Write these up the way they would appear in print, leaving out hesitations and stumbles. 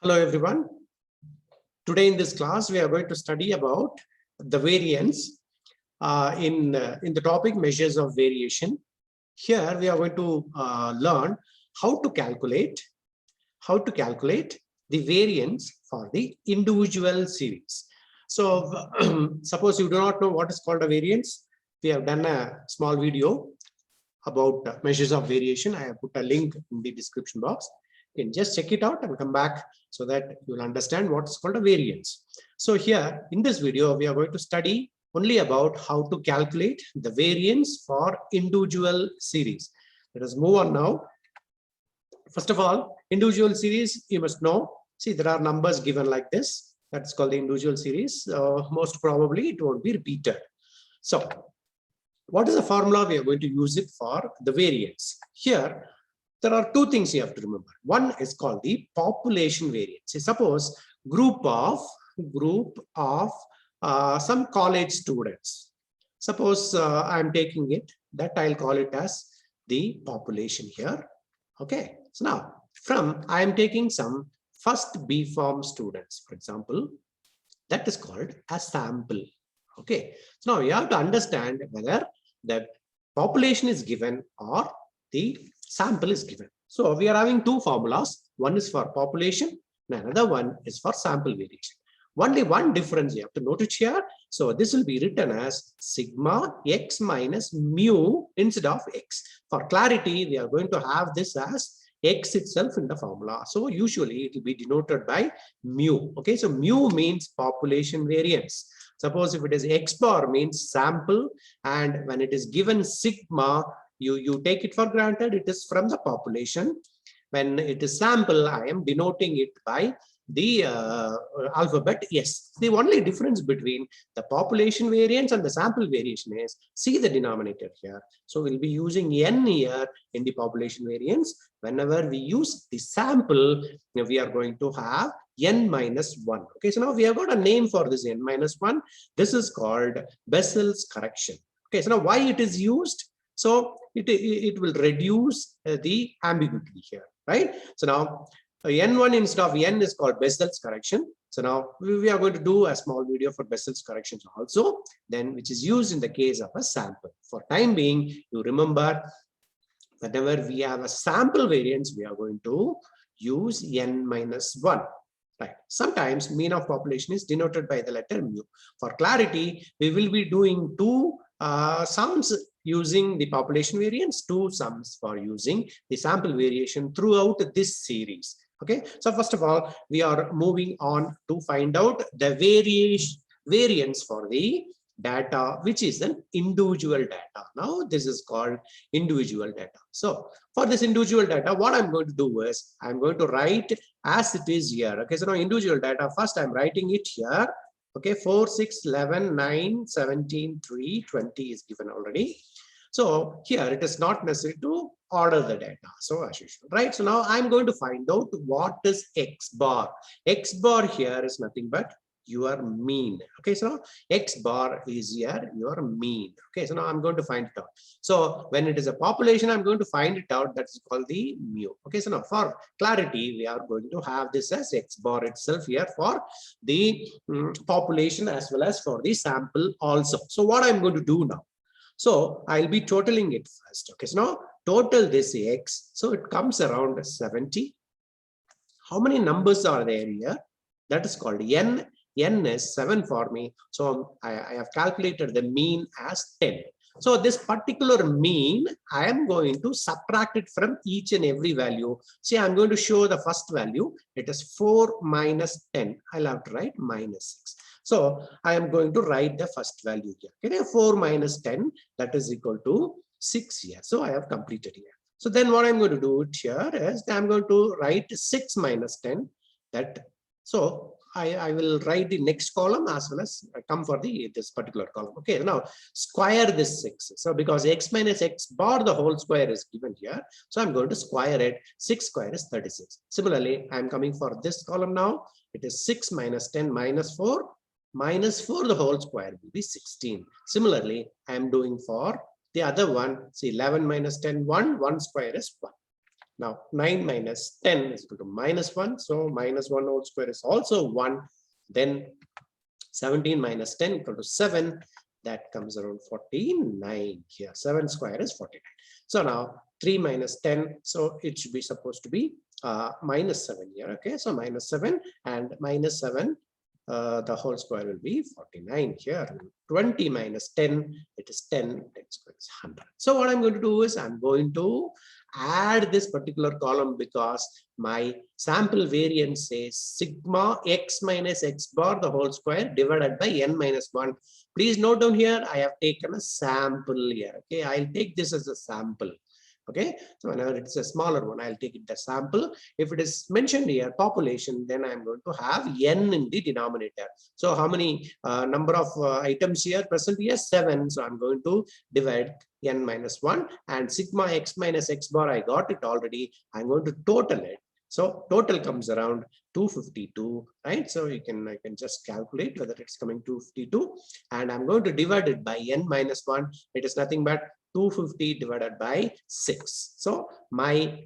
Hello everyone. Today in this class we are going to study about the variance in the topic measures of variation. Here we are going to learn how to calculate the variance for the individual series. So suppose you do not know what is called a variance. We have done a small video about measures of variation. I have put a link in the description box. You can just check it out and come back so that you will understand what's called a variance. So here in this video, we are going to study only about how to calculate the variance for individual series. Let us move on now. First of all, individual series, you must know. See, there are numbers given like this. That's called the individual series. Most probably it won't be repeated. So what is the formula? We are going to use it for the variance. Here, there are two things you have to remember. One is called the population variance. Suppose group of some college students. Suppose I'm taking it, that I'll call it as the population here. Okay. So now I am taking some first B Form students, for example, that is called a sample. Okay. So now you have to understand whether that population is given or the sample is given. So we are having two formulas. One is for population and another one is for sample variation. Only one difference you have to note it here. So this will be written as sigma x minus mu instead of x. For clarity, we are going to have this as x itself in the formula. So usually it will be denoted by mu. Okay, so mu means population variance. Suppose if it is x bar means sample, and when it is given sigma, you take it for granted it is from the population. When it is sample, I am denoting it by the alphabet S. The only difference between the population variance and the sample variation is, see the denominator here. So we'll be using n here in the population variance. Whenever we use the sample, we are going to have n minus 1. Okay, so now we have got a name for this n minus 1. This is called Bessel's correction. Okay, so now why it is used? So it will reduce the ambiguity here, right? So now n1 instead of n is called Bessel's correction. So now we are going to do a small video for Bessel's corrections also, then which is used in the case of a sample. For time being, you remember whenever we have a sample variance, we are going to use n minus 1. Right. Sometimes mean of population is denoted by the letter mu. For clarity, we will be doing two sums using the population variance, two sums for using the sample variation throughout this series. Okay, so first of all, we are moving on to find out the variance for the data, which is an individual data. Now this is called individual data. So for this individual data, what I'm going to do is I'm going to write as it is here. Okay, so now individual data, first I'm writing it here. Okay, 4, 6, 11, 9, 17, 3, 20 is given already. So here it is not necessary to order the data. So as usual, right? So now I'm going to find out what is X bar. X bar here is nothing but your mean. Okay, so now X bar is here your mean. Okay, so now I'm going to find it out. So when it is a population, I'm going to find it out. That's called the mu. Okay, so now for clarity, we are going to have this as X bar itself here for the population as well as for the sample also. So what I'm going to do now? So I'll be totaling it first. Okay, so now total this X. So it comes around 70. How many numbers are there here? That is called n. N is 7 for me. So I have calculated the mean as 10. So this particular mean, I am going to subtract it from each and every value. See, I'm going to show the first value. It is 4 minus 10. I'll have to write minus 6. So I am going to write the first value here. Okay, 4 minus 10, that is equal to 6 here. So I have completed here. So then what I'm going to do here is I'm going to write 6 minus 10. So I will write the next column as well as come for this particular column. Okay, now square this 6. So because x minus x bar the whole square is given here, so I'm going to square it. 6 square is 36. Similarly, I'm coming for this column now. It is 6 minus 10 minus 4. Minus 4 the whole square will be 16. Similarly, I am doing for the other one. See, 11 minus 10, 1. 1 square is 1. Now 9 minus 10 is equal to minus 1. So minus 1 whole square is also 1. Then 17 minus 10 equal to 7. That comes around 49 here. 7 square is 49. So now 3 minus 10. So it should be supposed to be minus 7 here. Okay, so minus 7 and minus 7. The whole square will be 49 here. 20 minus 10, it is 10. 10 square is 100. So what I'm going to do is I'm going to add this particular column because my sample variance says sigma x minus x bar the whole square divided by n minus 1. Please note down here, I have taken a sample here. Okay, I'll take this as a sample. Okay, so whenever it's a smaller one, I'll take it as sample. If it is mentioned here population, then I'm going to have n in the denominator. So how many number of items here present here? 7. So I'm going to divide n minus 1 and sigma x minus x bar. I got it already. I'm going to total it. So total comes around 252, right? So I can just calculate whether it's coming 252, and I'm going to divide it by n minus 1. It is nothing but 250 divided by 6. So my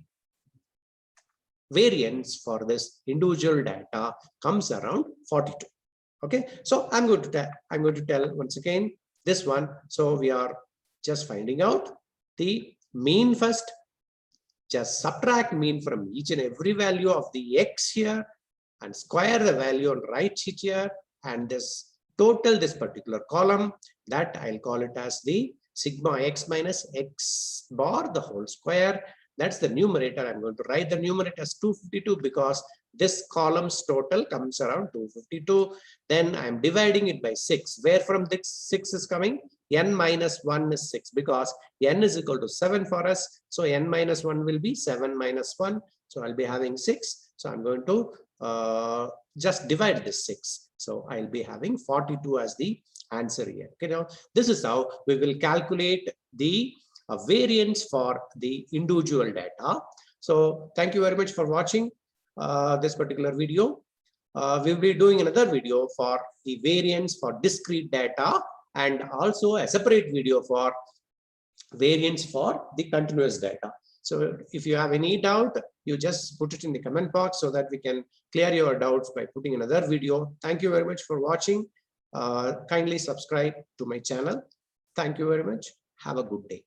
variance for this individual data comes around 42. Okay, so I'm going to tell once again this one. So we are just finding out the mean first. Just subtract mean from each and every value of the x here and square the value on right sheet here, and this total this particular column, that I'll call it as the sigma x minus x bar the whole square. That's the numerator. I'm going to write the numerator as 252 because this column's total comes around 252. Then I'm dividing it by 6. Where from this 6 is coming? N minus 1 is 6 because n is equal to 7 for us. So n minus 1 will be 7 minus 1. So I'll be having 6. So I'm going to just divide this 6. So I'll be having 42 as the answer here. Okay, now this is how we will calculate the variance for the individual data. So thank you very much for watching this particular video. We'll be doing another video for the variance for discrete data and also a separate video for variance for the continuous data. So if you have any doubt, you just put it in the comment box so that we can clear your doubts by putting another video. Thank you very much for watching. Kindly subscribe to my channel. Thank you very much. Have a good day.